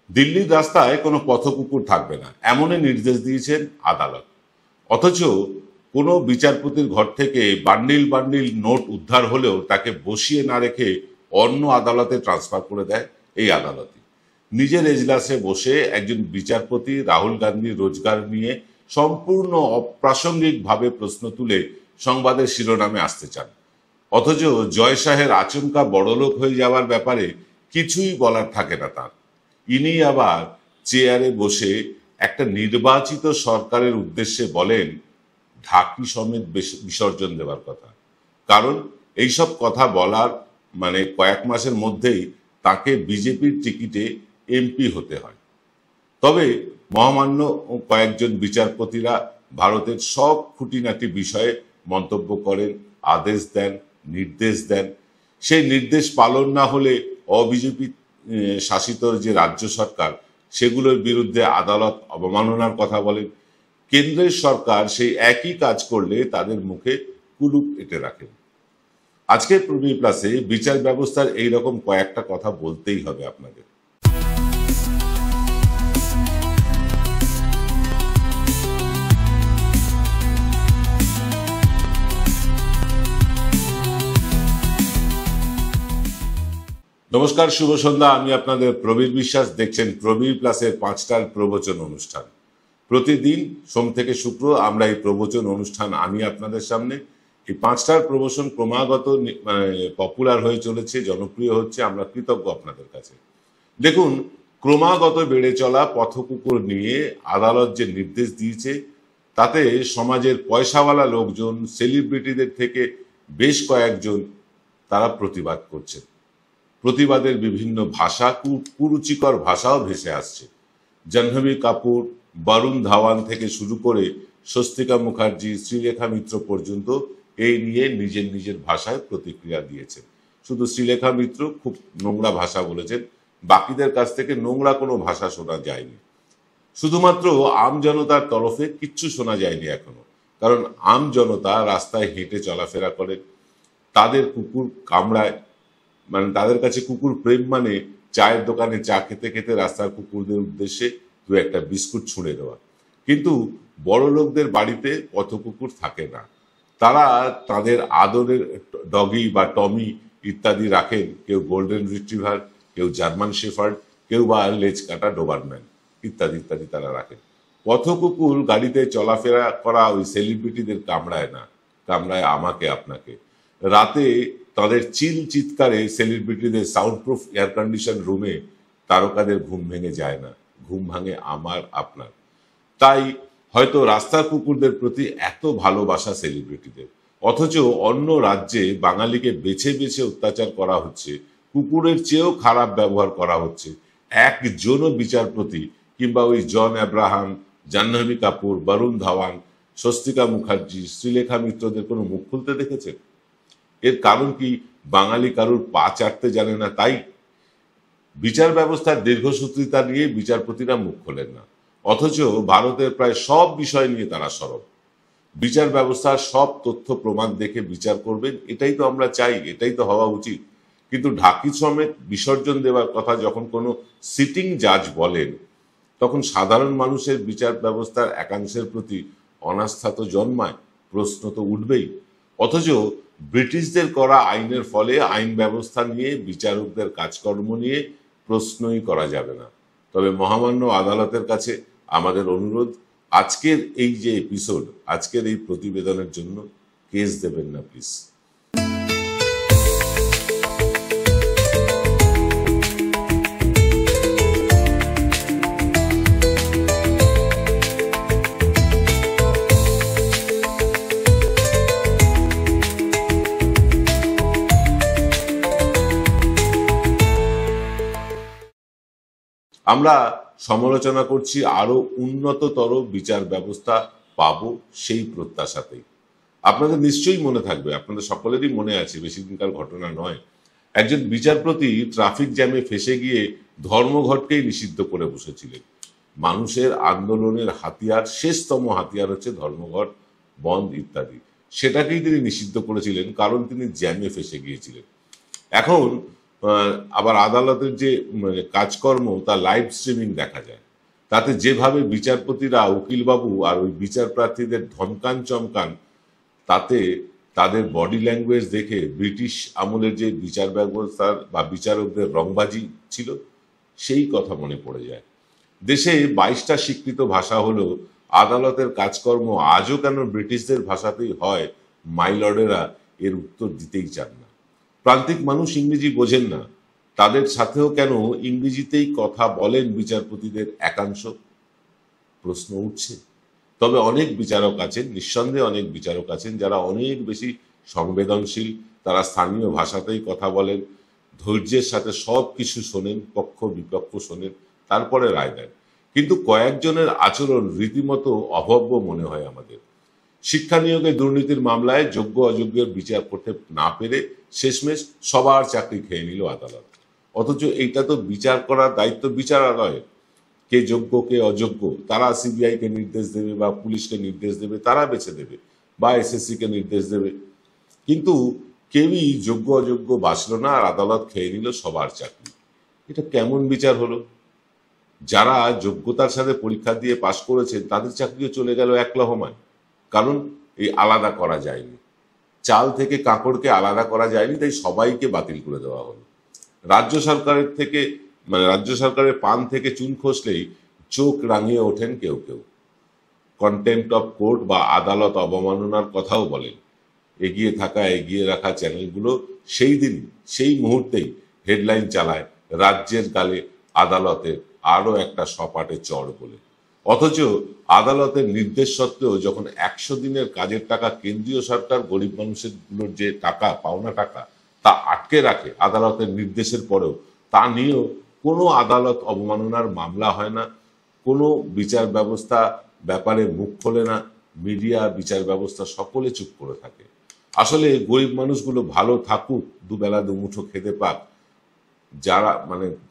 দিল্লির রাস্তায় কোনো পথকুকুর থাকবে না, এমনই নির্দেশ দিয়েছেন আদালত। অথচ কোনো বিচারপতির ঘর থেকে বান্ডিল বান্ডিল নোট উদ্ধার হলেও তাকে বসিয়ে না রেখে অন্য আদালতে ট্রান্সফার করে দেয় এই আদালতই। নিজের এজলাসে বসে একজন বিচারপতি রাহুল গান্ধীর রোজগার নিয়ে সম্পূর্ণ অপ্রাসঙ্গিকভাবে প্রশ্ন তুলে সংবাদের শিরোনামে আসতে চান। অথচ জয় শাহের আচমকা বড়লোক হয়ে যাওয়ার ব্যাপারে কিছুই বলার থাকে না তার। ইনি আবার চেয়ারে বসে একটা নির্বাচিত সরকারের উদ্দেশ্যে বলেন ঢাকি সমেত বিসর্জন দেওয়ার কথা। কারণ এইসব কথা বলার মানে কয়েক মাসের মধ্যেই তাকে বিজেপির টিকিটে এমপি হতে হয়। তবে মহামান্য কয়েকজন বিচারপতিরা ভারতের সব খুঁটিনাটি বিষয়ে মন্তব্য করেন, আদেশ দেন, নির্দেশ দেন। সেই নির্দেশ পালন না হলে অবিজেপি শাসিত যে রাজ্য সরকার সেগুলোর বিরুদ্ধে আদালত অবমাননার কথা বলেন। কেন্দ্রের সরকার সেই একই কাজ করলে তাদের মুখে কুলুপ এঁটে রাখেন। আজকের প্রবীর প্লাসে বিচার ব্যবস্থার এইরকম কয়েকটা কথা বলতেই হবে আপনাদের। নমস্কার, শুভ সন্ধ্যা। আমি আপনাদের প্রবীর বিশ্বাস। দেখছেন প্রবীর প্লাসের 5টার প্রবচন অনুষ্ঠান। প্রতিদিন সোম থেকে শুক্র আমরা এই প্রবচন অনুষ্ঠান আনি আপনাদের সামনে। এই 5টার প্রবচন ক্রমাগত পপুলার হয়ে চলেছে, জনপ্রিয় হচ্ছে। আমরা কৃতজ্ঞ আপনাদের কাছে। দেখুন, ক্রমাগত বেড়ে চলা পথকুকুর নিয়ে আদালত যে নির্দেশ দিয়েছে তাতে সমাজের পয়সাওয়ালা লোকজন, সেলিব্রিটিদের থেকে বেশ কয়েকজন তারা প্রতিবাদ করছেন। প্রতিবাদের বিভিন্ন ভাষা, কুরুচিকর ভাষাও ভেসে আসছে। জাহ্নবী কাপুর, বরুণ ধাওয়ান থেকে শুরু করে স্বস্তিকা মুখার্জি, শ্রীলেখা মিত্র পর্যন্ত এই নিয়ে নিজের নিজের ভাষায় প্রতিক্রিয়া দিয়েছেন। শুধু শ্রীলেখা মিত্র খুব নোংরা ভাষা বলেছেন, বাকিদের কাছ থেকে নোংরা কোনো ভাষা শোনা যায়নি। শুধুমাত্র আম জনতার তরফে কিচ্ছু শোনা যায়নি এখনো। কারণ আম জনতা রাস্তায় হেঁটে চলাফেরা করেন, তাদের কুকুর কামড়ায়, মানে তাদের কাছে কুকুর প্রেম মানে চায়ের দোকানে চা খেতে খেতে রাস্তার কুকুরদের উদ্দেশ্যে দু একটা বিস্কুট ছুঁড়ে দেওয়া। কিন্তু বড় লোকদের বাড়িতে পথ কুকুর থাকে না। তারা তাদের আদরের ডগি বা টমি ইত্যাদি রাখেন। কেউ গোল্ডেন রিট্রিভার, কেউ জার্মান শেফার্ড, কেউ বা লেজ কাটা ডোবারম্যান ইত্যাদি ইত্যাদি তারা রাখেন। পথ কুকুর গাড়িতে চলাফেরা করা ওই সেলিব্রিটিদের কামড়ায় না, কামড়ায় আমাকে আপনাকে। রাতে তাদের চিৎকারে সেলিব্রিটিদের সাউন্ড প্রুফ এয়ার কন্ডিশন রুমে তারকাদের ঘুম ভেঙে যায় না, ঘুম ভাঙে আমার আপনার। তাই হয়তো রাস্তার কুকুরদের প্রতি এত ভালোবাসা সেলিব্রিটিদের। অথচ অন্য রাজ্যে বাঙালিকে বেছে বেছে অত্যাচার করা হচ্ছে, কুকুরের চেয়েও খারাপ ব্যবহার করা হচ্ছে। একজনও বিচারপতি কিংবা ওই জন আব্রাহাম, জাহ্নবী কাপুর, বরুণ ধাওয়ান, স্বস্তিকা মুখার্জি, শ্রীলেখা মিত্রদের কোনো মুখ খুলতে দেখেছেন? এর কারণ কি বাঙালি কারুর পা চাটতে জানে না তাই? বিচার ব্যবস্থার দীর্ঘসূত্রিতা নিয়ে বিচারপতিরা মুখ খোলেন না, অথচ ভারতের প্রায় সব বিষয় নিয়ে তারা সরব। বিচার ব্যবস্থার সব তথ্য প্রমাণ দেখে বিচার করবেন, এটাই তো আমরা চাই, এটাই তো হওয়া উচিত। কিন্তু ঢাকি সমেত বিসর্জন দেওয়ার কথা যখন কোনো সিটিং জাজ বলেন, তখন সাধারণ মানুষের বিচার ব্যবস্থার একাংশের প্রতি অনাস্থা তো জন্মায়, প্রশ্ন তো উঠবেই। অথচ ব্রিটিশদের করা আইনের ফলে আইন ব্যবস্থা নিয়ে, বিচারকদের কাজকর্ম নিয়ে প্রশ্নই করা যাবে না। তবে মহামান্য আদালতের কাছে আমাদের অনুরোধ, আজকের এই যে এপিসোড, আজকের এই প্রতিবেদনের জন্য কেস দেবেন না প্লিজ। আমরা সমালোচনা করছি আরো উন্নততর বিচার ব্যবস্থা পাবো সেই প্রত্যাশাতেই। আপনাদের নিশ্চয়ই মনে থাকবে, আপনাদের সকলেরই মনে আছে, বেশি দিনকার ঘটনা নয়, একজন বিচারপতি ট্রাফিক জ্যামে ফেসে গিয়ে ধর্মঘটকেই নিষিদ্ধ করে বসেছিলেন। মানুষের আন্দোলনের হাতিয়ার, শেষতম হাতিয়ার হচ্ছে ধর্মঘট বন্ধ ইত্যাদি। সেটাকেই তিনি নিষিদ্ধ করেছিলেন কারণ তিনি জ্যামে ফেসে গিয়েছিলেন। এখন আবার আদালতের যে কাজকর্ম তা লাইভ স্ট্রিমিং দেখা যায়। তাতে যেভাবে বিচারপতিরা, উকিলবাবু আর ওই বিচার প্রার্থীদের ধমকান চমকান, তাতে তাদের বডি ল্যাঙ্গুয়েজ দেখে ব্রিটিশ আমলের যে বিচার ব্যবস্থার বা বিচারকদের রংবাজি ছিল সেই কথা মনে পড়ে যায়। দেশে 22টা স্বীকৃত ভাষা হলেও আদালতের কাজকর্ম আজও কেন ব্রিটিশদের ভাষাতেই হয়, মাইলর্ডেরা এর উত্তর দিতেই চান না। প্রান্তিক মানুষ ইংরেজি বোঝেন না, তাদের সাথেও কেন ইংরেজিতেই কথা বলেন বিচারপতিদের একাংশ? প্রশ্ন উঠছে। তবে অনেক বিচারক আছেন, নিঃসন্দেহে অনেক বিচারক আছেন যারা অনেক বেশি সংবেদনশীল, তারা স্থানীয় ভাষাতেই কথা বলেন, ধৈর্যের সাথে সব কিছু শোনেন, পক্ষ বিপক্ষ শোনেন, তারপরে রায় দেন। কিন্তু কয়েকজনের আচরণ রীতিমতো অভব্য মনে হয় আমাদের। শিক্ষা নিয়োগে দুর্নীতির মামলায় যোগ্য অযোগ্যের বিচার করতে না পেরে শেষমেশ সবার চাকরি খেয়ে নিল আদালত। অথচ এইটা তো বিচার করার দায়িত্ব বিচারালয়ের। কে যোগ্য কে অযোগ্য তারা সিবিআই কে নির্দেশ দেবে বা পুলিশকে নির্দেশ দেবে, তারা বেছে দেবে, বা এসএসসি কে নির্দেশ দেবে। কিন্তু কেউই যোগ্য অযোগ্য বাঁচল না, আর আদালত খেয়ে নিল সবার চাকরি। এটা কেমন বিচার হলো? যারা যোগ্যতার সাথে পরীক্ষা দিয়ে পাশ করেছেন তাদের চাকরিও চলে গেল এক লহমায়, কারণ এই আলাদা করা যায়নি, চাল থেকে কাঁকড়কে আলাদা করা যায়নি, তাই সবাইকে বাতিল করে দেওয়া হলো। রাজ্য সরকারের থেকে রাজ্য সরকারের পান থেকে চুন খসলেই চোখ রাঙিয়ে ওঠেন কেউ কেউ, কন্টেম্পট অফ কোর্ট বা আদালত অবমাননার কথাও বলেন। এগিয়ে রাখা চ্যানেলগুলো সেই দিন সেই মুহূর্তেই হেডলাইন চালায় রাজ্যের গালে আদালতের আরো একটা সপাটে চড় বলে। অথচ আদালতের নির্দেশ সত্ত্বেও যখন 100 দিনের কাজের টাকা কেন্দ্রীয় সরকার গরিব মানুষের গুলোর যে টাকা, পাওনা টাকা, তা আটকে রাখে আদালতের নির্দেশের পরেও, তা নিয়েও কোনো আদালত অবমাননার মামলা হয় না, কোনো বিচার ব্যবস্থা ব্যাপারে মুখ খোলে না, মিডিয়া, বিচার ব্যবস্থা সকলে চুপ করে থাকে। আসলে গরিব মানুষগুলো ভালো থাকুক, দুবেলা দুমুঠো খেতে পাক, যারা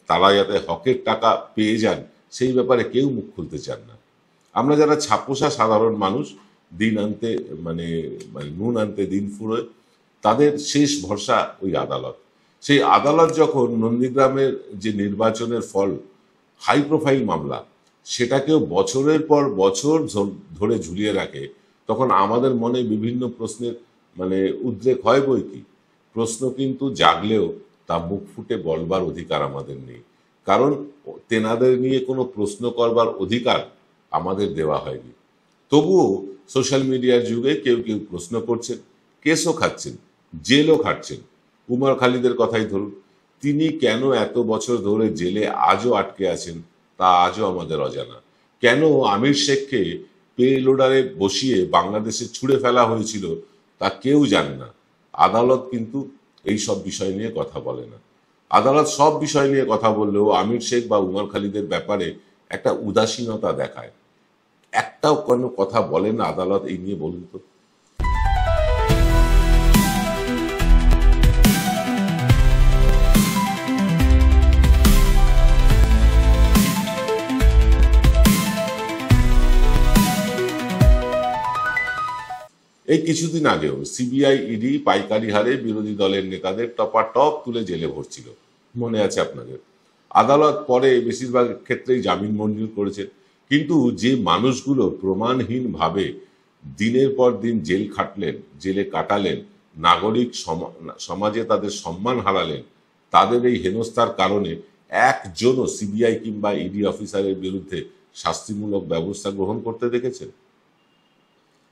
তারা যাতে হকের টাকা পেয়ে যান সেই ব্যাপারে কেউ মুখ খুলতে চান না। আমরা যারা ছাপোষা সাধারণ মানুষ, দিন আনতে নুন আনতে দিন ফুরোয়, তাদের শেষ ভরসা ওই আদালত। সেই আদালত যখন নন্দীগ্রামের যে নির্বাচনের ফল, হাই প্রোফাইল মামলা, সেটাকেও বছরের পর বছর ধরে ঝুলিয়ে রাখে, তখন আমাদের মনে বিভিন্ন প্রশ্নের উদ্রেক হয় বই কি। প্রশ্ন কিন্তু জাগলেও তা মুখ ফুটে বলবার অধিকার আমাদের নেই, কারণ তেনাদের নিয়ে কোনো প্রশ্ন করবার অধিকার আমাদের দেওয়া হয়নি। তবুও সোশ্যাল মিডিয়ার যুগে কেউ কেউ প্রশ্ন করছেন, কেসও খাচ্ছেন, জেলও খাটছেন। উমর খালিদের কথাই ধরুন, তিনি কেন এত বছর ধরে জেলে আজও আটকে আছেন তা আজও আমাদের অজানা। কেন আমির শেখকে পে লোডারে বসিয়ে বাংলাদেশে ছুড়ে ফেলা হয়েছিল তা কেউ জানে না। আদালত কিন্তু এই সব বিষয় নিয়ে কথা বলে না। আদালত সব বিষয় নিয়ে কথা বললেও আমির শেখ বা উমর খালিদের ব্যাপারে একটা উদাসীনতা দেখায়। একটাও কোনো কথা বলেন না আদালত এই নিয়ে, বলুন তো। এই কিছুদিন আগেও সিবিআই, ইডি পাইকারি হারে বিরোধী দলের নেতাদের টপাটপ তুলে জেলে ভরছিল, মনে আছে আপনাদের। আদালত পরে বেশিরভাগ ক্ষেত্রেই জামিন মঞ্জুর করেছে, কিন্তু যে মানুষগুলো প্রমাণহীন ভাবে দিনের পর দিন জেলে কাটালেন, নাগরিক সমাজে তাদের সম্মান হারালেন, তাদের এই হেনস্থার কারণে একজনও সিবিআই কিংবা ইডি অফিসারের বিরুদ্ধে শাস্তিমূলক ব্যবস্থা গ্রহণ করতে দেখেছেন?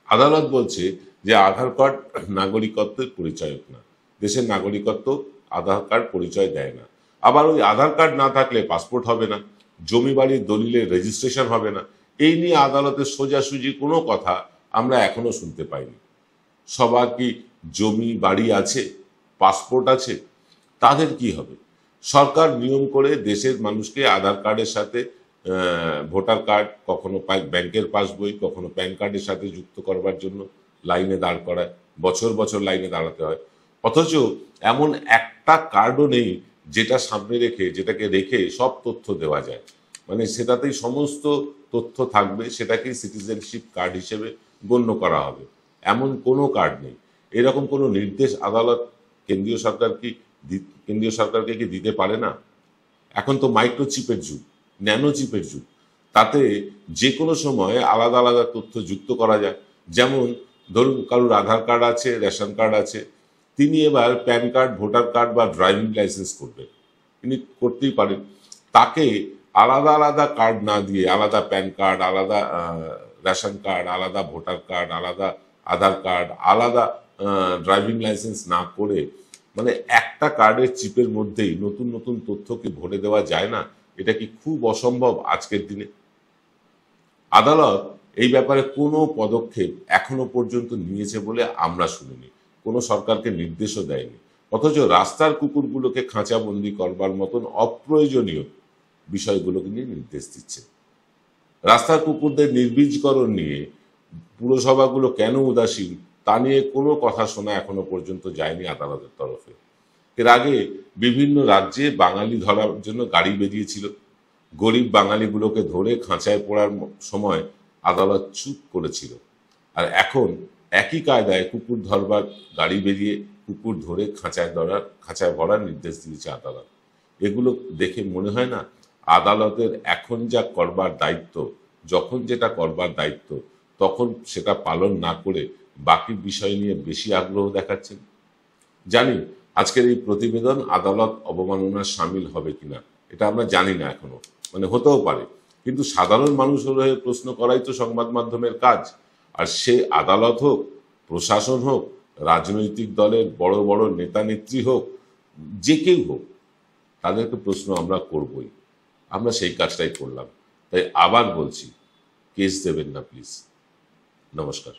আদালত বলছে যে আধার কার্ড নাগরিকত্বের পরিচয়ক না, দেশের নাগরিকত্ব আধার কার্ড পরিচয় দেয় না। আবার ওই আধার কার্ড না থাকলে পাসপোর্ট হবে না, জমি বাড়ির দলিলে রেজিস্ট্রেশন হবে না। এই নিয়ে আদালতের সোজাসুজি কোনো কথা আমরা এখনো শুনতে পাইনি। সবার কি জমি বাড়ি আছে, পাসপোর্ট আছে? তাদের কি হবে? সরকার নিয়ম করে দেশের মানুষকে আধার কার্ডের সাথে ভোটার কার্ড, কখনো ব্যাংকের পাসবই, কখনো প্যান কার্ডের সাথে যুক্ত করবার জন্য লাইনে দাঁড় করায়, বছর বছর লাইনে দাঁড়াতে হয়। অথচ এমন একটা কার্ডও নেই যেটাকে রেখে সব তথ্য দেওয়া যায়, সেটাতেই সমস্ত তথ্য থাকবে, সেটাকেই সিটিজেনশিপ কার্ড হিসেবে গণ্য করা হবে, এমন কোনো কার্ড নেই। এরকম কোনো নির্দেশ আদালত, কেন্দ্রীয় সরকার কি কেন্দ্রীয় সরকারকে কি দিতে পারে না? এখন তো মাইক্রোচিপের যুগ, ন্যানো চিপের যুগ, তাতে যে কোনো সময় আলাদা আলাদা তথ্য যুক্ত করা যায়। যেমন ধরুন কারুর আধার কার্ড আছে, রেশন কার্ড আছে, তিনি এবার প্যান কার্ড, ভোটার কার্ড বা ড্রাইভিং লাইসেন্স করবেন, তিনি করতেই পারেন। তাকে আলাদা আলাদা কার্ড না দিয়ে, আলাদা প্যান কার্ড, আলাদা রেশন কার্ড, আলাদা ভোটার কার্ড, আলাদা আধার কার্ড, আলাদা ড্রাইভিং লাইসেন্স না করে, মানে একটা কার্ডের চিপের মধ্যেই নতুন নতুন তথ্য কি ভরে দেওয়া যায় না? এটা কি খুব অসম্ভব আজকের দিনে? আদালত এই ব্যাপারে কোনো পদক্ষেপ এখনো পর্যন্ত নিয়েছে বলে আমরা শুনিনি, কোনো সরকারকে নির্দেশও দেয়নি। অথচ রাস্তার কুকুরগুলোকে খাঁচাবন্দি করবার মতন অপ্রয়োজনীয় বিষয়গুলোকে নিয়ে নির্দেশ দিচ্ছে। রাস্তার কুকুরদের নির্বীজকরণ নিয়ে পুরসভাগুলো কেন উদাসীন তা নিয়ে কোনো কথা শোনা এখনো পর্যন্ত যায়নি আদালতের তরফে। এর আগে বিভিন্ন রাজ্যে বাঙালি ধরার জন্য গাড়ি বেরিয়েছিল, গরিব বাঙালিগুলোকে ধরে খাঁচায় পড়ার সময় আদালত চুপ করেছিল। আর এখন একই কায়দায় কুকুর ধরবার গাড়ি বেরিয়ে কুকুর ধরে খাঁচায় ভরার নির্দেশ দিয়েছে আদালত। এগুলো দেখে মনে হয় না আদালতের এখন যা করবার দায়িত্ব, যখন যেটা করবার দায়িত্ব তখন সেটা পালন না করে বাকি বিষয় নিয়ে বেশি আগ্রহ দেখাচ্ছেন? জানি আজকের এই প্রতিবেদন আদালত অবমাননার সামিল হবে কিনা এটা আমরা জানি না এখনো, মানে হতেও পারে, কিন্তু সাধারণ মানুষ হয়ে প্রশ্ন করাই তো সংবাদ মাধ্যমের কাজ। আর সে আদালত হোক, প্রশাসন হোক, রাজনৈতিক দলের বড় বড় নেতা নেত্রী হোক, যে কেউ হোক, তাদেরকে প্রশ্ন আমরা করবই। আমরা সেই কাজটাই করলাম। তাই আবার বলছি, কেস দেবেন না প্লিজ। নমস্কার।